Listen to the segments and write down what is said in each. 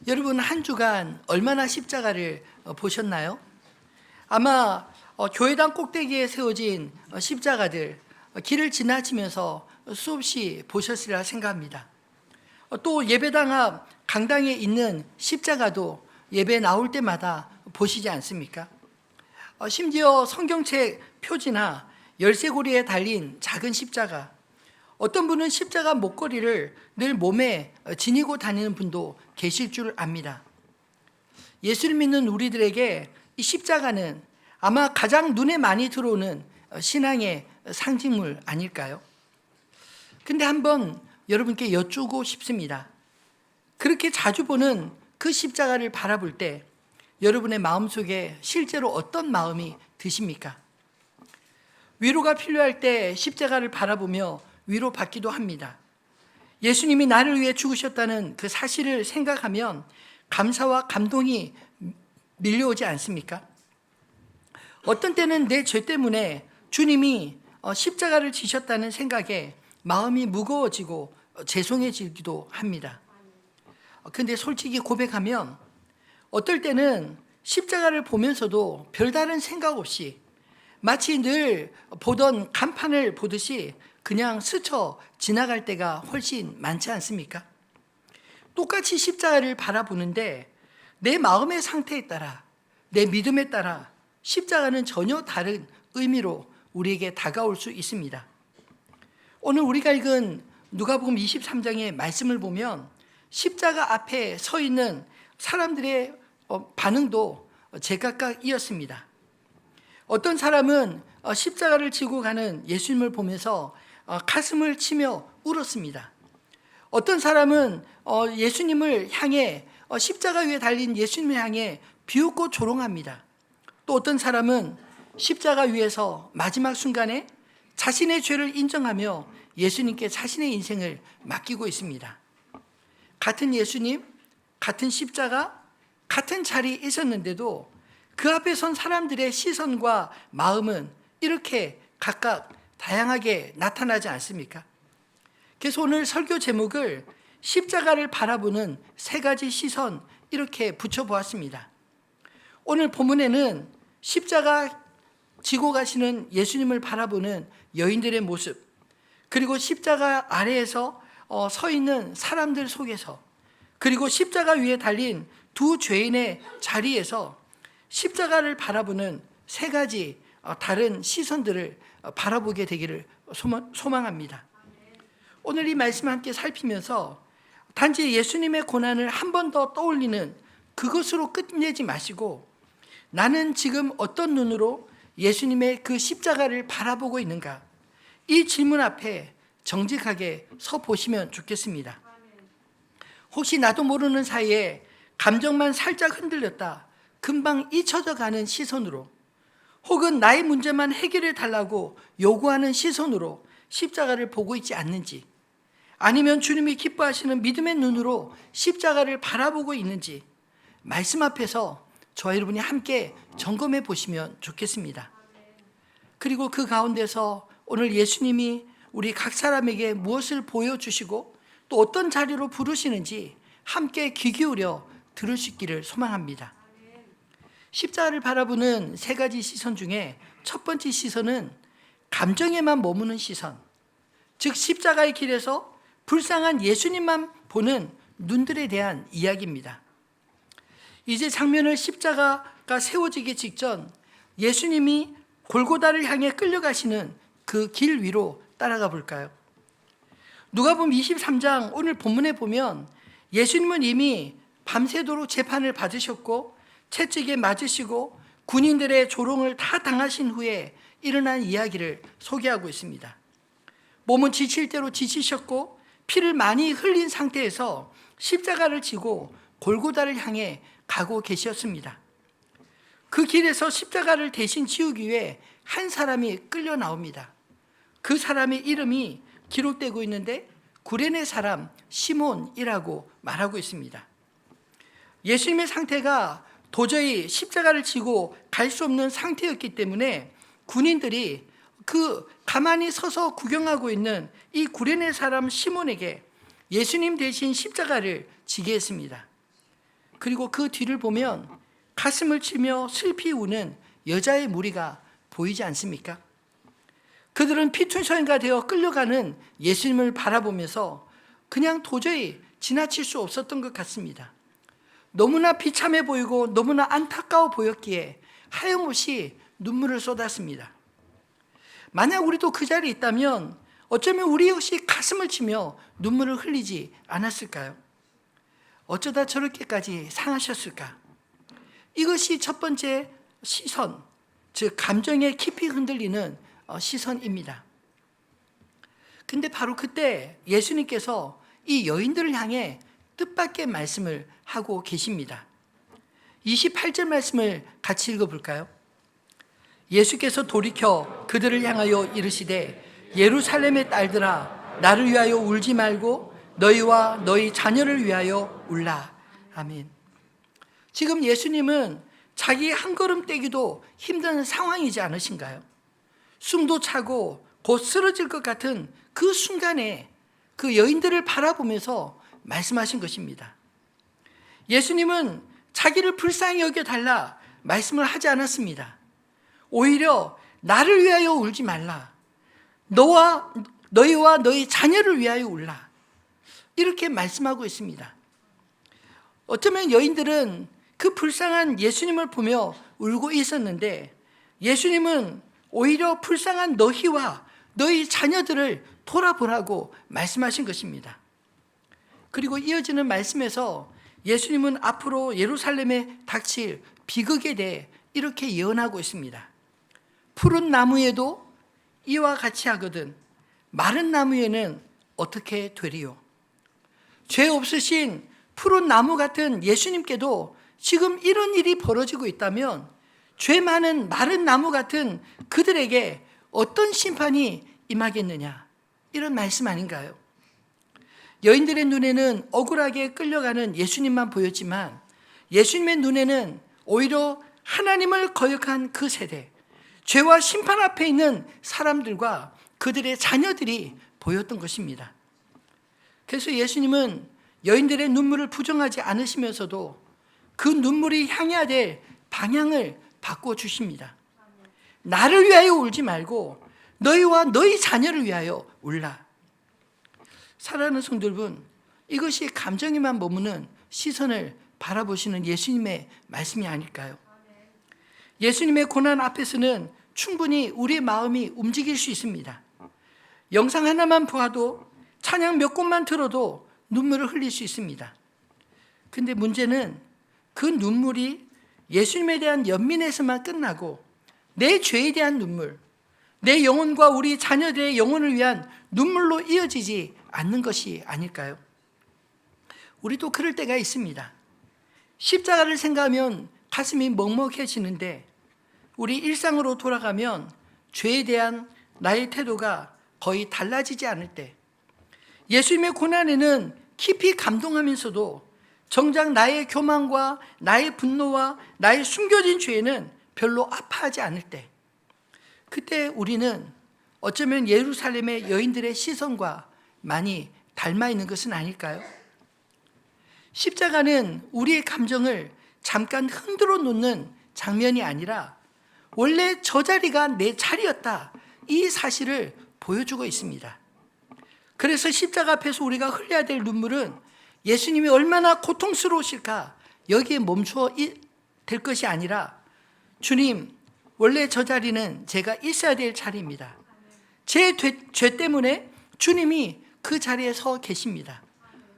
여러분 한 주간 얼마나 십자가를 보셨나요? 아마 교회당 꼭대기에 세워진 십자가들 길을 지나치면서 수없이 보셨으리라 생각합니다. 또 예배당 앞 강당에 있는 십자가도 예배 나올 때마다 보시지 않습니까? 심지어 성경책 표지나 열쇠고리에 달린 작은 십자가, 어떤 분은 십자가 목걸이를 늘 몸에 지니고 다니는 분도 계실 줄 압니다. 예수를 믿는 우리들에게 이 십자가는 아마 가장 눈에 많이 들어오는 신앙의 상징물 아닐까요? 근데 한번 여러분께 여쭈고 싶습니다. 그렇게 자주 보는 그 십자가를 바라볼 때 여러분의 마음속에 실제로 어떤 마음이 드십니까? 위로가 필요할 때 십자가를 바라보며 위로받기도 합니다. 예수님이 나를 위해 죽으셨다는 그 사실을 생각하면 감사와 감동이 밀려오지 않습니까? 어떤 때는 내 죄 때문에 주님이 십자가를 지셨다는 생각에 마음이 무거워지고 죄송해지기도 합니다. 근데 솔직히 고백하면 어떨 때는 십자가를 보면서도 별다른 생각 없이 마치 늘 보던 간판을 보듯이 그냥 스쳐 지나갈 때가 훨씬 많지 않습니까? 똑같이 십자가를 바라보는데 내 마음의 상태에 따라, 내 믿음에 따라 십자가는 전혀 다른 의미로 우리에게 다가올 수 있습니다. 오늘 우리가 읽은 누가복음 23장의 말씀을 보면 십자가 앞에 서 있는 사람들의 반응도 제각각이었습니다. 어떤 사람은 십자가를 지고 가는 예수님을 보면서 가슴을 치며 울었습니다. 어떤 사람은 예수님을 향해 십자가 위에 달린 예수님을 향해 비웃고 조롱합니다. 또 어떤 사람은 십자가 위에서 마지막 순간에 자신의 죄를 인정하며 예수님께 자신의 인생을 맡기고 있습니다. 같은 예수님, 같은 십자가, 같은 자리에 있었는데도 그 앞에 선 사람들의 시선과 마음은 이렇게 각각 다양하게 나타나지 않습니까? 그래서 오늘 설교 제목을 십자가를 바라보는 세 가지 시선 이렇게 붙여보았습니다. 오늘 본문에는 십자가 지고 가시는 예수님을 바라보는 여인들의 모습, 그리고 십자가 아래에서 서 있는 사람들 속에서, 그리고 십자가 위에 달린 두 죄인의 자리에서 십자가를 바라보는 세 가지 다른 시선들을 바라보게 되기를 소망합니다. 오늘 이 말씀을 함께 살피면서 단지 예수님의 고난을 한 번 더 떠올리는 그것으로 끝내지 마시고 나는 지금 어떤 눈으로 예수님의 그 십자가를 바라보고 있는가, 이 질문 앞에 정직하게 서 보시면 좋겠습니다. 혹시 나도 모르는 사이에 감정만 살짝 흔들렸다 금방 잊혀져 가는 시선으로, 혹은 나의 문제만 해결해 달라고 요구하는 시선으로 십자가를 보고 있지 않는지, 아니면 주님이 기뻐하시는 믿음의 눈으로 십자가를 바라보고 있는지 말씀 앞에서 저와 여러분이 함께 점검해 보시면 좋겠습니다. 그리고 그 가운데서 오늘 예수님이 우리 각 사람에게 무엇을 보여주시고 또 어떤 자리로 부르시는지 함께 귀 기울여 들을 수 있기를 소망합니다. 십자가를 바라보는 세 가지 시선 중에 첫 번째 시선은 감정에만 머무는 시선, 즉 십자가의 길에서 불쌍한 예수님만 보는 눈들에 대한 이야기입니다. 이제 장면을 십자가가 세워지기 직전 예수님이 골고다를 향해 끌려가시는 그 길 위로 따라가 볼까요? 누가복음 23장 오늘 본문에 보면 예수님은 이미 밤새도록 재판을 받으셨고 채찍에 맞으시고 군인들의 조롱을 다 당하신 후에 일어난 이야기를 소개하고 있습니다. 몸은 지칠 대로 지치셨고 피를 많이 흘린 상태에서 십자가를 지고 골고다를 향해 가고 계셨습니다. 그 길에서 십자가를 대신 지우기 위해 한 사람이 끌려 나옵니다. 그 사람의 이름이 기록되고 있는데 구레네 사람 시몬이라고 말하고 있습니다. 예수님의 상태가 도저히 십자가를 지고 갈 수 없는 상태였기 때문에 군인들이 그 가만히 서서 구경하고 있는 이 구레네 사람 시몬에게 예수님 대신 십자가를 지게 했습니다. 그리고 그 뒤를 보면 가슴을 치며 슬피 우는 여자의 무리가 보이지 않습니까? 그들은 피투성이가 되어 끌려가는 예수님을 바라보면서 그냥 도저히 지나칠 수 없었던 것 같습니다. 너무나 비참해 보이고 너무나 안타까워 보였기에 하염없이 눈물을 쏟았습니다. 만약 우리도 그 자리에 있다면 어쩌면 우리 역시 가슴을 치며 눈물을 흘리지 않았을까요? 어쩌다 저렇게까지 상하셨을까? 이것이 첫 번째 시선, 즉 감정에 깊이 흔들리는 시선입니다. 근데 바로 그때 예수님께서 이 여인들을 향해 뜻밖의 말씀을 하고 계십니다. 28절 말씀을 같이 읽어볼까요? 예수께서 돌이켜 그들을 향하여 이르시되 예루살렘의 딸들아 나를 위하여 울지 말고 너희와 너희 자녀를 위하여 울라. 아멘. 지금 예수님은 자기 한 걸음 떼기도 힘든 상황이지 않으신가요? 숨도 차고 곧 쓰러질 것 같은 그 순간에 그 여인들을 바라보면서 말씀하신 것입니다. 예수님은 자기를 불쌍히 여겨달라 말씀을 하지 않았습니다. 오히려 나를 위하여 울지 말라. 너희와 너희 자녀를 위하여 울라. 이렇게 말씀하고 있습니다. 어쩌면 여인들은 그 불쌍한 예수님을 보며 울고 있었는데 예수님은 오히려 불쌍한 너희와 너희 자녀들을 돌아보라고 말씀하신 것입니다. 그리고 이어지는 말씀에서 예수님은 앞으로 예루살렘에 닥칠 비극에 대해 이렇게 예언하고 있습니다. 푸른 나무에도 이와 같이 하거든 마른 나무에는 어떻게 되리요? 죄 없으신 푸른 나무 같은 예수님께도 지금 이런 일이 벌어지고 있다면 죄 많은 마른 나무 같은 그들에게 어떤 심판이 임하겠느냐, 이런 말씀 아닌가요? 여인들의 눈에는 억울하게 끌려가는 예수님만 보였지만 예수님의 눈에는 오히려 하나님을 거역한 그 세대, 죄와 심판 앞에 있는 사람들과 그들의 자녀들이 보였던 것입니다. 그래서 예수님은 여인들의 눈물을 부정하지 않으시면서도 그 눈물이 향해야 될 방향을 바꿔주십니다. 나를 위하여 울지 말고 너희와 너희 자녀를 위하여 울라. 사랑하는 성도 여러분, 이것이 감정에만 머무는 시선을 바라보시는 예수님의 말씀이 아닐까요? 예수님의 고난 앞에서는 충분히 우리의 마음이 움직일 수 있습니다. 영상 하나만 보아도, 찬양 몇 곡만 들어도 눈물을 흘릴 수 있습니다. 근데 문제는 그 눈물이 예수님에 대한 연민에서만 끝나고 내 죄에 대한 눈물, 내 영혼과 우리 자녀들의 영혼을 위한 눈물로 이어지지 않는 것이 아닐까요? 우리도 그럴 때가 있습니다. 십자가를 생각하면 가슴이 먹먹해지는데 우리 일상으로 돌아가면 죄에 대한 나의 태도가 거의 달라지지 않을 때, 예수님의 고난에는 깊이 감동하면서도 정작 나의 교만과 나의 분노와 나의 숨겨진 죄는 별로 아파하지 않을 때, 그때 우리는 어쩌면 예루살렘의 여인들의 시선과 많이 닮아 있는 것은 아닐까요? 십자가는 우리의 감정을 잠깐 흔들어 놓는 장면이 아니라 원래 저 자리가 내 자리였다, 이 사실을 보여주고 있습니다. 그래서 십자가 앞에서 우리가 흘려야 될 눈물은 예수님이 얼마나 고통스러우실까 여기에 멈춰 될 것이 아니라, 주님, 원래 저 자리는 제가 있어야 될 자리입니다. 제 죄 때문에 주님이 그 자리에 서 계십니다.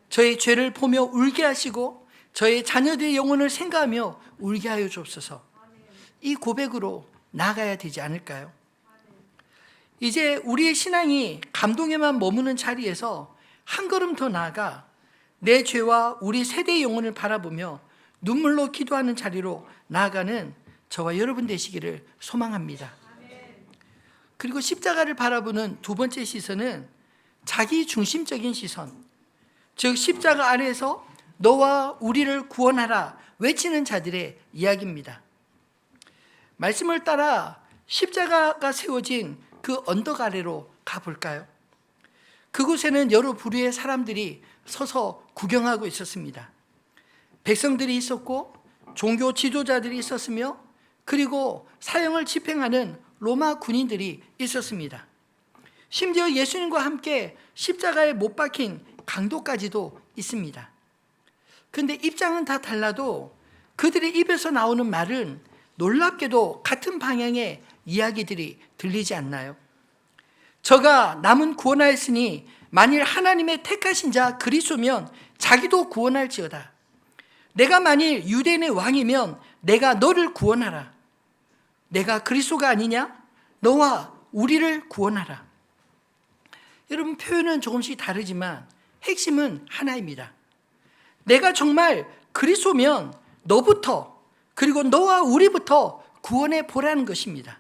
저의 죄를 보며 울게 하시고 저의 자녀들의 영혼을 생각하며 울게 하여 주옵소서. 이 고백으로 나아가야 되지 않을까요? 이제 우리의 신앙이 감동에만 머무는 자리에서 한 걸음 더 나아가 내 죄와 우리 세대의 영혼을 바라보며 눈물로 기도하는 자리로 나아가는 저와 여러분 되시기를 소망합니다. 그리고 십자가를 바라보는 두 번째 시선은 자기 중심적인 시선, 즉 십자가 아래에서 너와 우리를 구원하라 외치는 자들의 이야기입니다. 말씀을 따라 십자가가 세워진 그 언덕 아래로 가볼까요? 그곳에는 여러 부류의 사람들이 서서 구경하고 있었습니다. 백성들이 있었고 종교 지도자들이 있었으며 그리고 사형을 집행하는 로마 군인들이 있었습니다. 심지어 예수님과 함께 십자가에 못 박힌 강도까지도 있습니다. 그런데 입장은 다 달라도 그들의 입에서 나오는 말은 놀랍게도 같은 방향의 이야기들이 들리지 않나요? 저가 남은 구원하였으니 만일 하나님의 택하신 자 그리스도면 자기도 구원할지어다. 내가 만일 유대인의 왕이면 내가 너를 구원하라. 내가 그리스도가 아니냐? 너와 우리를 구원하라. 여러분, 표현은 조금씩 다르지만 핵심은 하나입니다. 내가 정말 그리스도면 너부터 그리고 너와 우리부터 구원해 보라는 것입니다.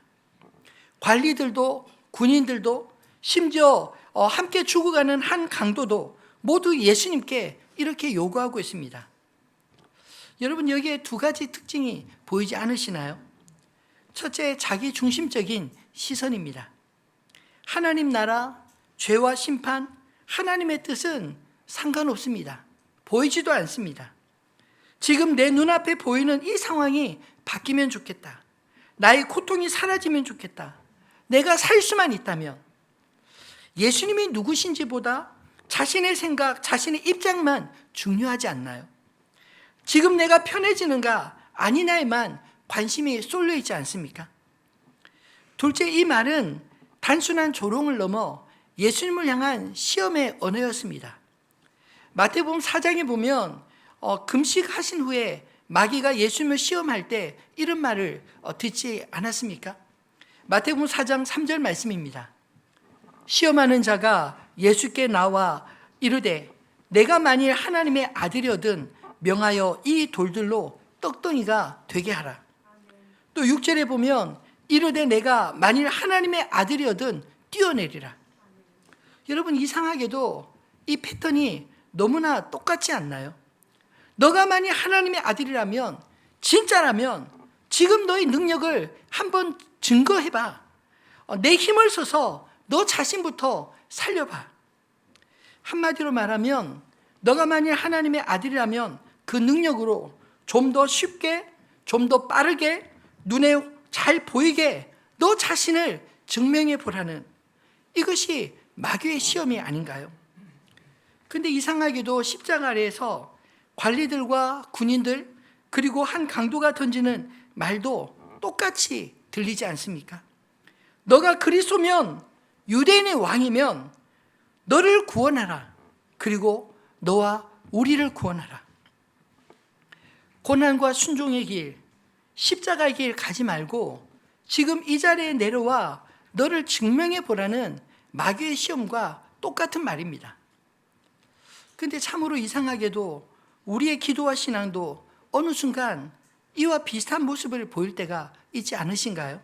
관리들도 군인들도 심지어 함께 죽어가는 한 강도도 모두 예수님께 이렇게 요구하고 있습니다. 여러분, 여기에 두 가지 특징이 보이지 않으시나요? 첫째, 자기 중심적인 시선입니다. 하나님 나라, 죄와 심판, 하나님의 뜻은 상관없습니다. 보이지도 않습니다. 지금 내 눈앞에 보이는 이 상황이 바뀌면 좋겠다. 나의 고통이 사라지면 좋겠다. 내가 살 수만 있다면. 예수님이 누구신지보다 자신의 생각, 자신의 입장만 중요하지 않나요? 지금 내가 편해지는가 아니냐에만 관심이 쏠려 있지 않습니까? 둘째, 이 말은 단순한 조롱을 넘어 예수님을 향한 시험의 언어였습니다. 마태복음 4장에 보면 금식하신 후에 마귀가 예수님을 시험할 때 이런 말을 듣지 않았습니까? 마태복음 4장 3절 말씀입니다. 시험하는 자가 예수께 나와 이르되 내가 만일 하나님의 아들이거든 명하여 이 돌들로 떡덩이가 되게 하라. 또 6절에 보면 이르되 내가 만일 하나님의 아들이거든 뛰어내리라. 여러분, 이상하게도 이 패턴이 너무나 똑같지 않나요? 너가 만일 하나님의 아들이라면, 진짜라면 지금 너의 능력을 한번 증거해봐. 내 힘을 써서 너 자신부터 살려봐. 한마디로 말하면 너가 만일 하나님의 아들이라면 그 능력으로 좀 더 쉽게, 좀 더 빠르게, 눈에 잘 보이게 너 자신을 증명해 보라는, 이것이 마귀의 시험이 아닌가요? 근데 이상하게도 십자가 아래에서 관리들과 군인들 그리고 한 강도가 던지는 말도 똑같이 들리지 않습니까? 너가 그리스도면, 유대인의 왕이면 너를 구원하라. 그리고 너와 우리를 구원하라. 고난과 순종의 길, 십자가의 길 가지 말고 지금 이 자리에 내려와 너를 증명해 보라는 마귀의 시험과 똑같은 말입니다. 그런데 참으로 이상하게도 우리의 기도와 신앙도 어느 순간 이와 비슷한 모습을 보일 때가 있지 않으신가요?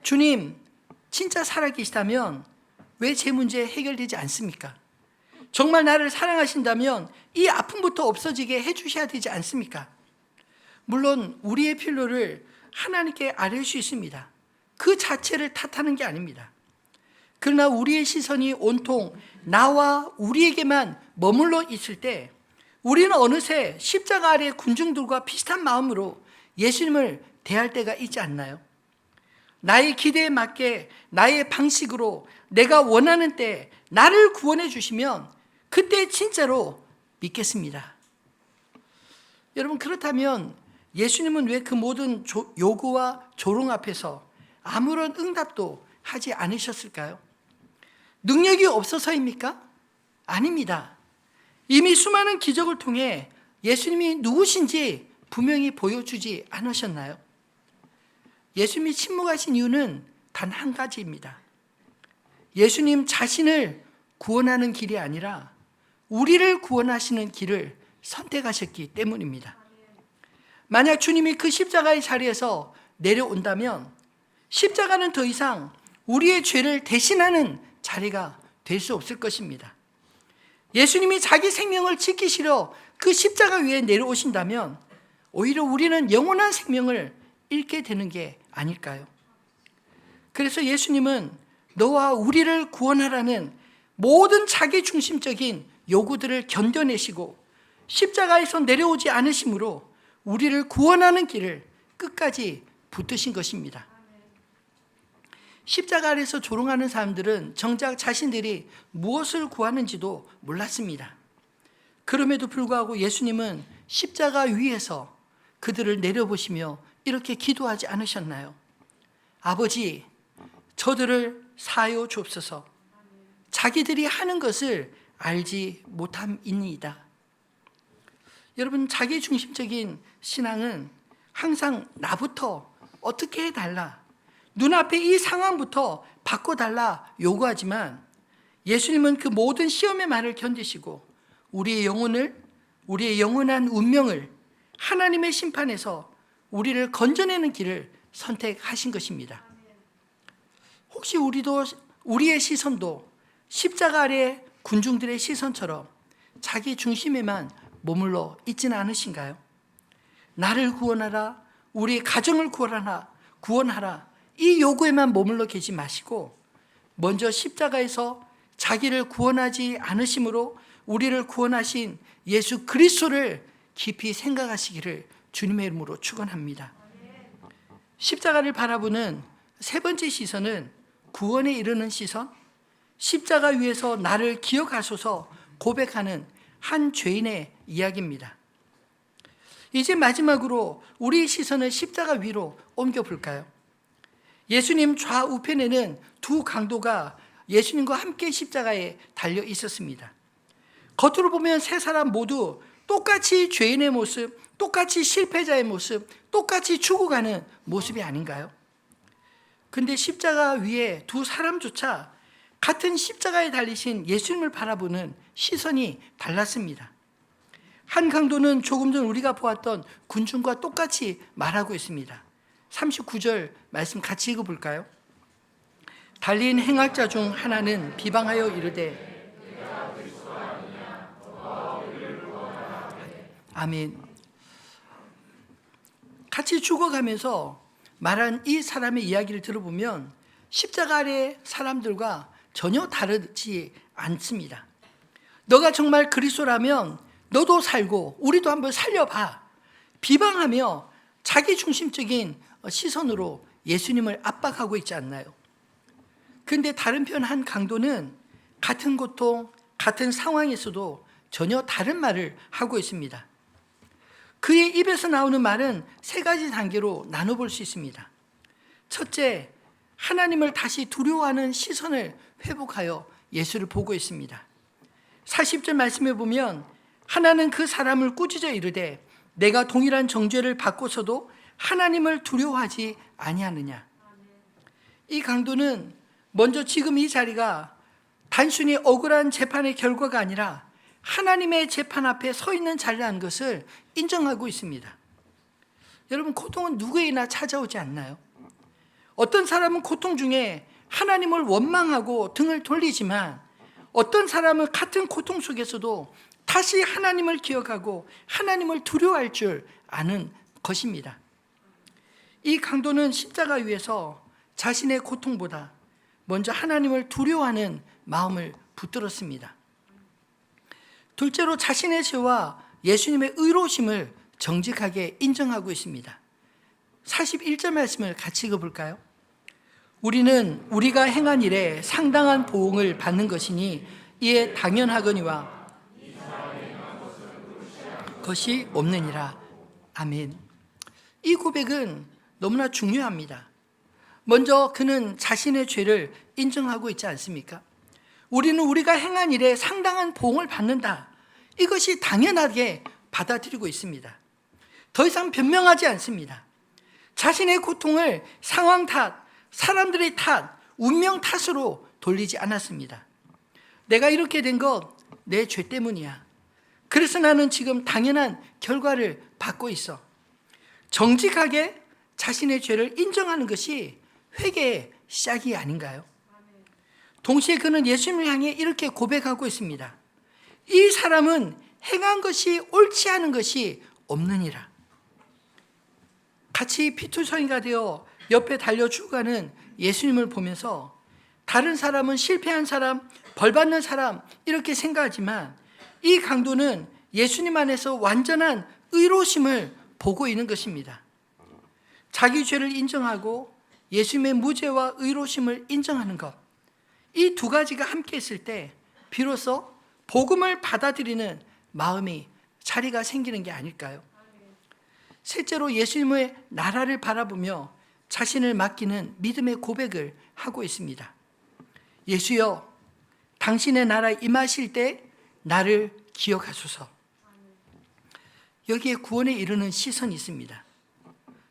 주님, 진짜 살아계시다면 왜 제 문제 해결되지 않습니까? 정말 나를 사랑하신다면 이 아픔부터 없어지게 해주셔야 되지 않습니까? 물론 우리의 필요를 하나님께 아뢰 수 있습니다. 그 자체를 탓하는 게 아닙니다. 그러나 우리의 시선이 온통 나와 우리에게만 머물러 있을 때 우리는 어느새 십자가 아래 군중들과 비슷한 마음으로 예수님을 대할 때가 있지 않나요? 나의 기대에 맞게 나의 방식으로 내가 원하는 때 나를 구원해 주시면 그때 진짜로 믿겠습니다. 여러분, 그렇다면 예수님은 왜 그 모든 요구와 조롱 앞에서 아무런 응답도 하지 않으셨을까요? 능력이 없어서입니까? 아닙니다. 이미 수많은 기적을 통해 예수님이 누구신지 분명히 보여주지 않으셨나요? 예수님이 침묵하신 이유는 단 한 가지입니다. 예수님 자신을 구원하는 길이 아니라 우리를 구원하시는 길을 선택하셨기 때문입니다. 만약 주님이 그 십자가의 자리에서 내려온다면 십자가는 더 이상 우리의 죄를 대신하는 자리가 될 수 없을 것입니다. 예수님이 자기 생명을 지키시려 그 십자가 위에 내려오신다면 오히려 우리는 영원한 생명을 잃게 되는 게 아닐까요? 그래서 예수님은 너와 우리를 구원하라는 모든 자기 중심적인 요구들을 견뎌내시고 십자가에서 내려오지 않으심으로 우리를 구원하는 길을 끝까지 붙드신 것입니다. 십자가 아래서 조롱하는 사람들은 정작 자신들이 무엇을 구하는지도 몰랐습니다. 그럼에도 불구하고 예수님은 십자가 위에서 그들을 내려보시며 이렇게 기도하지 않으셨나요? 아버지, 저들을 사하여 주옵소서. 자기들이 하는 것을 알지 못함이니이다. 여러분, 자기 중심적인 신앙은 항상 나부터 어떻게 해달라, 눈앞에 이 상황부터 바꿔달라 요구하지만 예수님은 그 모든 시험의 말을 견디시고 우리의 영혼을, 우리의 영원한 운명을 하나님의 심판에서 우리를 건져내는 길을 선택하신 것입니다. 혹시 우리의 시선도 십자가 아래 군중들의 시선처럼 자기 중심에만 머물러 있지는 않으신가요? 나를 구원하라, 우리 가정을 구원하라, 이 요구에만 머물러 계지 마시고 먼저 십자가에서 자기를 구원하지 않으심으로 우리를 구원하신 예수 그리스도를 깊이 생각하시기를 주님의 이름으로 축원합니다. 십자가를 바라보는 세 번째 시선은 구원에 이르는 시선, 십자가 위에서 나를 기억하소서 고백하는 한 죄인의 이야기입니다. 이제 마지막으로 우리 시선을 십자가 위로 옮겨볼까요? 예수님 좌우편에는 두 강도가 예수님과 함께 십자가에 달려 있었습니다. 겉으로 보면 세 사람 모두 똑같이 죄인의 모습, 똑같이 실패자의 모습, 똑같이 죽어가는 모습이 아닌가요? 근데 십자가 위에 두 사람조차 같은 십자가에 달리신 예수님을 바라보는 시선이 달랐습니다. 한 강도는 조금 전 우리가 보았던 군중과 똑같이 말하고 있습니다. 39절 말씀 같이 읽어볼까요? 달린 행악자 중 하나는 비방하여 이르되 아멘. 같이 죽어가면서 말한 이 사람의 이야기를 들어보면 십자가 아래 사람들과 전혀 다르지 않습니다. 너가 정말 그리스도라면 너도 살고 우리도 한번 살려봐. 비방하며 자기 중심적인 시선으로 예수님을 압박하고 있지 않나요? 그런데 다른 편 한 강도는 같은 고통, 같은 상황에서도 전혀 다른 말을 하고 있습니다. 그의 입에서 나오는 말은 세 가지 단계로 나눠볼 수 있습니다. 첫째, 하나님을 다시 두려워하는 시선을 회복하여 예수를 보고 있습니다. 40절 말씀에 보면 하나는 그 사람을 꾸짖어 이르되 내가 동일한 정죄를 받고서도 하나님을 두려워하지 아니하느냐. 이 강도는 먼저 지금 이 자리가 단순히 억울한 재판의 결과가 아니라 하나님의 재판 앞에 서 있는 자리라는 것을 인정하고 있습니다. 여러분, 고통은 누구에게나 찾아오지 않나요? 어떤 사람은 고통 중에 하나님을 원망하고 등을 돌리지만 어떤 사람은 같은 고통 속에서도 다시 하나님을 기억하고 하나님을 두려워할 줄 아는 것입니다. 이 강도는 십자가 위에서 자신의 고통보다 먼저 하나님을 두려워하는 마음을 붙들었습니다. 둘째로 자신의 죄와 예수님의 의로우심을 정직하게 인정하고 있습니다. 41절 말씀을 같이 읽어볼까요? 우리는 우리가 행한 일에 상당한 보응을 받는 것이니 이에 당연하거니와 것이 없느니라. 아멘. 이 고백은 너무나 중요합니다. 먼저 그는 자신의 죄를 인정하고 있지 않습니까? 우리는 우리가 행한 일에 상당한 보응을 받는다. 이것이 당연하게 받아들이고 있습니다. 더 이상 변명하지 않습니다. 자신의 고통을 상황 탓, 사람들의 탓, 운명 탓으로 돌리지 않았습니다. 내가 이렇게 된 것 내 죄 때문이야. 그래서 나는 지금 당연한 결과를 받고 있어. 정직하게 자신의 죄를 인정하는 것이 회개의 시작이 아닌가요? 동시에 그는 예수님을 향해 이렇게 고백하고 있습니다. 이 사람은 행한 것이 옳지 않은 것이 없느니라. 같이 피투성이가 되어 옆에 달려 죽어가는 예수님을 보면서 다른 사람은 실패한 사람, 벌받는 사람 이렇게 생각하지만 이 강도는 예수님 안에서 완전한 의로심을 보고 있는 것입니다. 자기 죄를 인정하고 예수님의 무죄와 의로심을 인정하는 것, 이 두 가지가 함께 있을 때 비로소 복음을 받아들이는 마음이 자리가 생기는 게 아닐까요? 실제로 예수님의 나라를 바라보며 자신을 맡기는 믿음의 고백을 하고 있습니다. 예수여, 당신의 나라에 임하실 때 나를 기억하소서. 여기에 구원에 이르는 시선이 있습니다.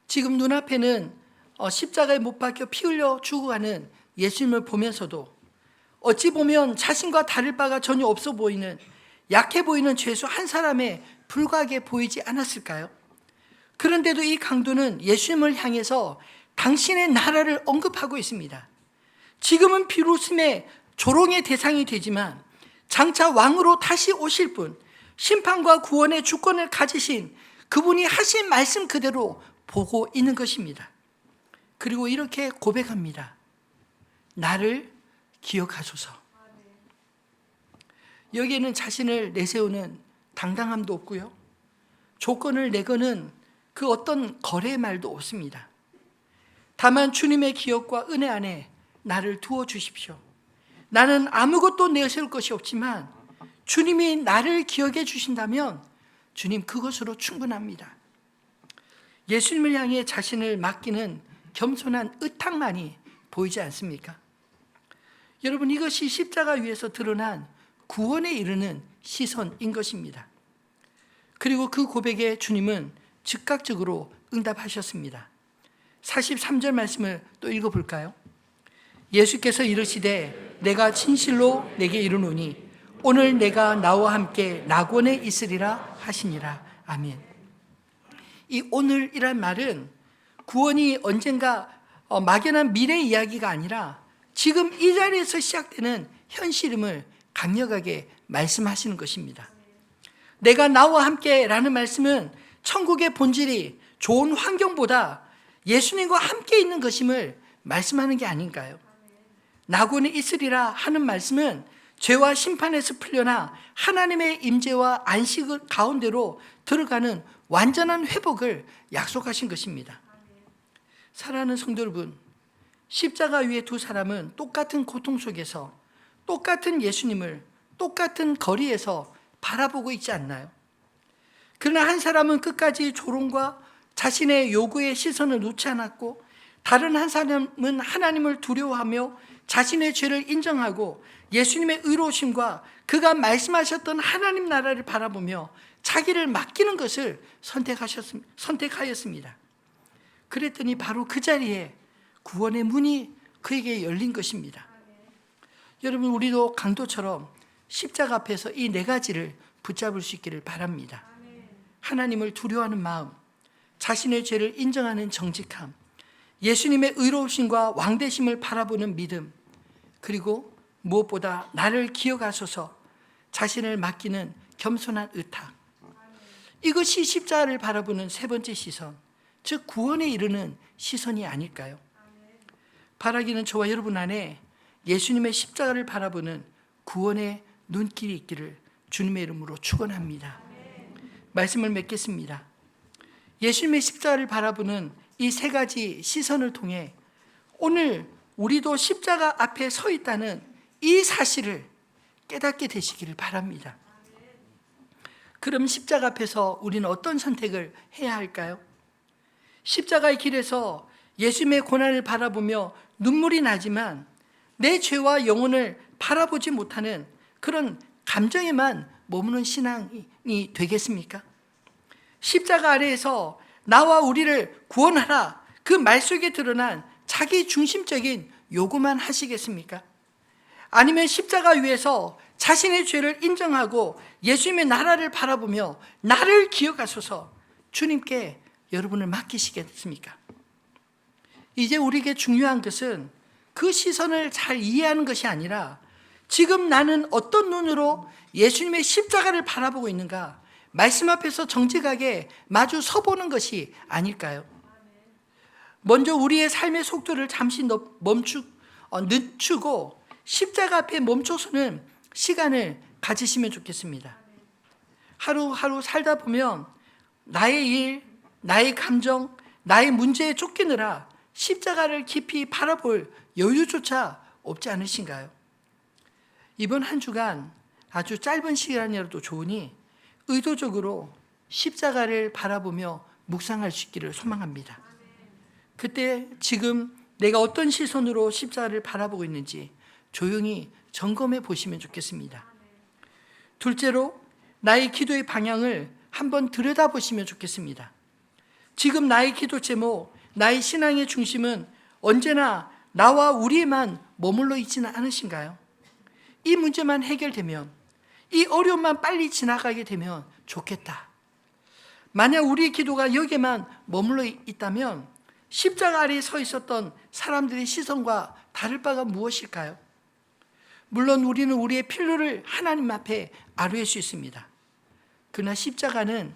지금 눈앞에는 십자가에 못 박혀 피 흘려 죽어가는 예수님을 보면서도 어찌 보면 자신과 다를 바가 전혀 없어 보이는, 약해 보이는 죄수 한 사람에 불과하게 보이지 않았을까요? 그런데도 이 강도는 예수님을 향해서 당신의 나라를 언급하고 있습니다. 지금은 비루심의 조롱의 대상이 되지만 장차 왕으로 다시 오실 분, 심판과 구원의 주권을 가지신 그분이 하신 말씀 그대로 보고 있는 것입니다. 그리고 이렇게 고백합니다. 나를 기억하소서. 여기에는 자신을 내세우는 당당함도 없고요, 조건을 내거는 그 어떤 거래의 말도 없습니다. 다만 주님의 기억과 은혜 안에 나를 두어 주십시오. 나는 아무것도 내세울 것이 없지만 주님이 나를 기억해 주신다면 주님, 그것으로 충분합니다. 예수님을 향해 자신을 맡기는 겸손한 의탁만이 보이지 않습니까? 여러분, 이것이 십자가 위에서 드러난 구원에 이르는 시선인 것입니다. 그리고 그 고백에 주님은 즉각적으로 응답하셨습니다. 43절 말씀을 또 읽어볼까요? 예수께서 이르시되 내가 진실로 내게 이르노니 오늘 내가 나와 함께 낙원에 있으리라 하시니라. 아멘. 이 오늘이란 말은 구원이 언젠가 막연한 미래 이야기가 아니라 지금 이 자리에서 시작되는 현실임을 강력하게 말씀하시는 것입니다. 내가 나와 함께 라는 말씀은 천국의 본질이 좋은 환경보다 예수님과 함께 있는 것임을 말씀하는 게 아닌가요? 낙원에 있으리라 하는 말씀은 죄와 심판에서 풀려나 하나님의 임재와 안식 가운데로 들어가는 완전한 회복을 약속하신 것입니다. 사랑하는 성도 여러분, 십자가 위에 두 사람은 똑같은 고통 속에서 똑같은 예수님을 똑같은 거리에서 바라보고 있지 않나요? 그러나 한 사람은 끝까지 조롱과 자신의 요구에 시선을 놓지 않았고, 다른 한 사람은 하나님을 두려워하며 자신의 죄를 인정하고 예수님의 의로우심과 그가 말씀하셨던 하나님 나라를 바라보며 자기를 맡기는 것을 선택하였습니다. 그랬더니 바로 그 자리에 구원의 문이 그에게 열린 것입니다. 여러분, 우리도 강도처럼 십자가 앞에서 이 네 가지를 붙잡을 수 있기를 바랍니다. 하나님을 두려워하는 마음, 자신의 죄를 인정하는 정직함, 예수님의 의로우심과 왕되심을 바라보는 믿음, 그리고 무엇보다 나를 기억하소서 자신을 맡기는 겸손한 의탁. 이것이 십자가를 바라보는 세 번째 시선, 즉 구원에 이르는 시선이 아닐까요? 바라기는 저와 여러분 안에 예수님의 십자가를 바라보는 구원의 눈길이 있기를 주님의 이름으로 축원합니다. 말씀을 맺겠습니다. 예수님의 십자가를 바라보는 이 세 가지 시선을 통해 오늘 우리도 십자가 앞에 서 있다는 이 사실을 깨닫게 되시기를 바랍니다. 그럼 십자가 앞에서 우리는 어떤 선택을 해야 할까요? 십자가의 길에서 예수님의 고난을 바라보며 눈물이 나지만 내 죄와 영혼을 바라보지 못하는 그런 감정에만 머무는 신앙이 되겠습니까? 십자가 아래에서 나와 우리를 구원하라, 그 말 속에 드러난 자기 중심적인 요구만 하시겠습니까? 아니면 십자가 위에서 자신의 죄를 인정하고 예수님의 나라를 바라보며 나를 기억하소서 주님께 여러분을 맡기시겠습니까? 이제 우리에게 중요한 것은 그 시선을 잘 이해하는 것이 아니라 지금 나는 어떤 눈으로 예수님의 십자가를 바라보고 있는가, 말씀 앞에서 정직하게 마주 서보는 것이 아닐까요? 먼저 우리의 삶의 속도를 잠시 늦추고 십자가 앞에 멈춰서는 시간을 가지시면 좋겠습니다. 하루하루 살다 보면 나의 일, 나의 감정, 나의 문제에 쫓기느라 십자가를 깊이 바라볼 여유조차 없지 않으신가요? 이번 한 주간 아주 짧은 시간이라도 좋으니 의도적으로 십자가를 바라보며 묵상할 수 있기를 소망합니다. 그때 지금 내가 어떤 시선으로 십자가를 바라보고 있는지 조용히 점검해 보시면 좋겠습니다. 둘째로 나의 기도의 방향을 한번 들여다보시면 좋겠습니다. 지금 나의 기도 제목, 나의 신앙의 중심은 언제나 나와 우리에만 머물러 있지는 않으신가요? 이 문제만 해결되면, 이 어려움만 빨리 지나가게 되면 좋겠다. 만약 우리의 기도가 여기에만 머물러 있다면 십자가 아래에 서 있었던 사람들의 시선과 다를 바가 무엇일까요? 물론 우리는 우리의 필요를 하나님 앞에 아뢰을 수 있습니다. 그러나 십자가는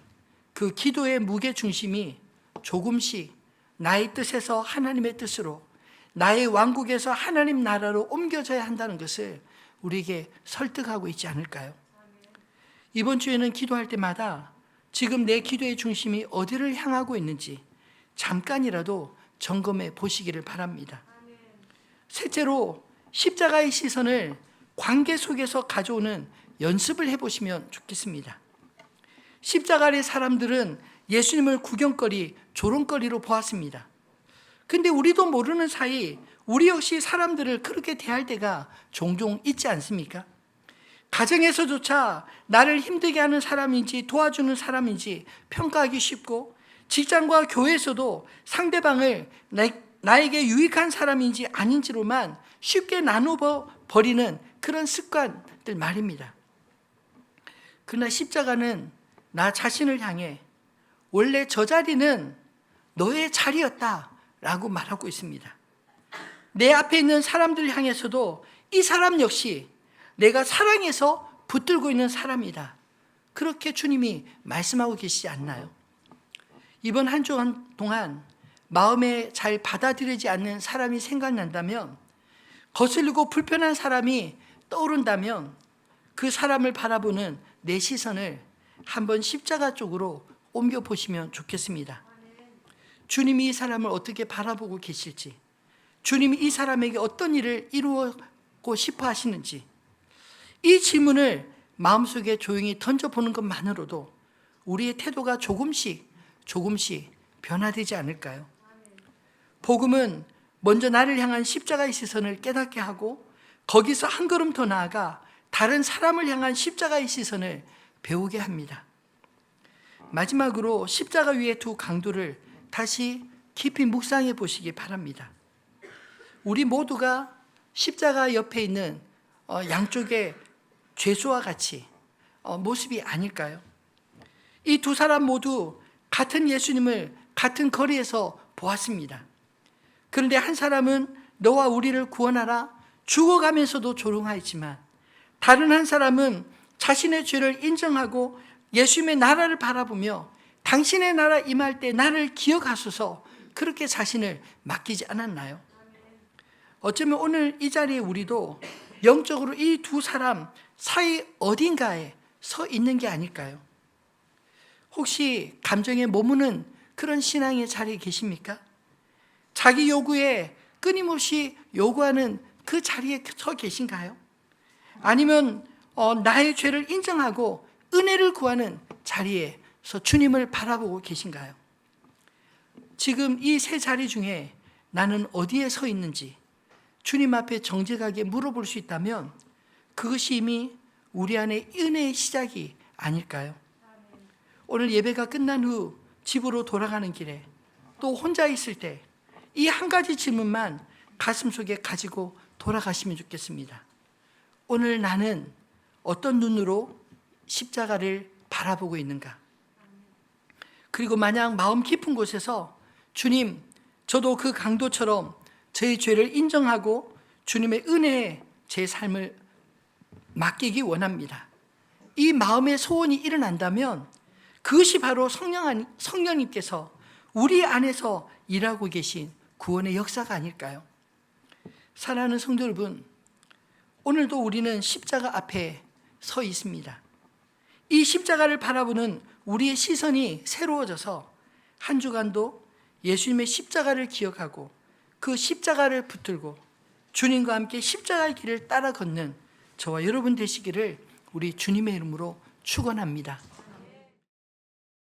그 기도의 무게 중심이 조금씩 나의 뜻에서 하나님의 뜻으로, 나의 왕국에서 하나님 나라로 옮겨져야 한다는 것을 우리에게 설득하고 있지 않을까요? 이번 주에는 기도할 때마다 지금 내 기도의 중심이 어디를 향하고 있는지 잠깐이라도 점검해 보시기를 바랍니다. 셋째로 십자가의 시선을 관계 속에서 가져오는 연습을 해보시면 좋겠습니다. 십자가 아래 사람들은 예수님을 구경거리, 조롱거리로 보았습니다. 근데 우리도 모르는 사이 우리 역시 사람들을 그렇게 대할 때가 종종 있지 않습니까? 가정에서조차 나를 힘들게 하는 사람인지 도와주는 사람인지 평가하기 쉽고, 직장과 교회에서도 상대방을 나에게 유익한 사람인지 아닌지로만 쉽게 나누어 버리는 그런 습관들 말입니다. 그러나 십자가는 나 자신을 향해 원래 저 자리는 너의 자리였다라고 말하고 있습니다. 내 앞에 있는 사람들 향해서도 이 사람 역시 내가 사랑해서 붙들고 있는 사람이다. 그렇게 주님이 말씀하고 계시지 않나요? 이번 한 주간 동안 마음에 잘 받아들이지 않는 사람이 생각난다면, 거슬리고 불편한 사람이 떠오른다면 그 사람을 바라보는 내 시선을 한번 십자가 쪽으로 옮겨보시면 좋겠습니다. 주님이 이 사람을 어떻게 바라보고 계실지, 주님이 이 사람에게 어떤 일을 이루고 싶어 하시는지, 이 질문을 마음속에 조용히 던져보는 것만으로도 우리의 태도가 조금씩 변화되지 않을까요? 복음은 먼저 나를 향한 십자가의 시선을 깨닫게 하고, 거기서 한 걸음 더 나아가 다른 사람을 향한 십자가의 시선을 배우게 합니다. 마지막으로 십자가 위의 두 강도를 다시 깊이 묵상해 보시기 바랍니다. 우리 모두가 십자가 옆에 있는 양쪽의 죄수와 같이 모습이 아닐까요? 이 두 사람 모두 같은 예수님을 같은 거리에서 보았습니다. 그런데 한 사람은 너와 우리를 구원하라 죽어가면서도 조롱하였지만, 다른 한 사람은 자신의 죄를 인정하고 예수님의 나라를 바라보며 당신의 나라 임할 때 나를 기억하소서, 그렇게 자신을 맡기지 않았나요? 어쩌면 오늘 이 자리에 우리도 영적으로 이 두 사람 사이 어딘가에 서 있는 게 아닐까요? 혹시 감정에 머무는 그런 신앙의 자리에 계십니까? 자기 요구에 끊임없이 요구하는 그 자리에 서 계신가요? 아니면 나의 죄를 인정하고 은혜를 구하는 자리에서 주님을 바라보고 계신가요? 지금 이 세 자리 중에 나는 어디에 서 있는지 주님 앞에 정직하게 물어볼 수 있다면 그것이 이미 우리 안에 은혜의 시작이 아닐까요? 오늘 예배가 끝난 후 집으로 돌아가는 길에 또 혼자 있을 때 이 한 가지 질문만 가슴속에 가지고 돌아가시면 좋겠습니다. 오늘 나는 어떤 눈으로 십자가를 바라보고 있는가? 그리고 만약 마음 깊은 곳에서 주님, 저도 그 강도처럼 저의 죄를 인정하고 주님의 은혜에 제 삶을 맡기기 원합니다. 이 마음의 소원이 일어난다면 그것이 바로 성령님께서 우리 안에서 일하고 계신 구원의 역사가 아닐까요? 사랑하는 성도 여러분, 오늘도 우리는 십자가 앞에 서 있습니다. 이 십자가를 바라보는 우리의 시선이 새로워져서 한 주간도 예수님의 십자가를 기억하고 그 십자가를 붙들고 주님과 함께 십자가의 길을 따라 걷는 저와 여러분 되시기를 우리 주님의 이름으로 축원합니다.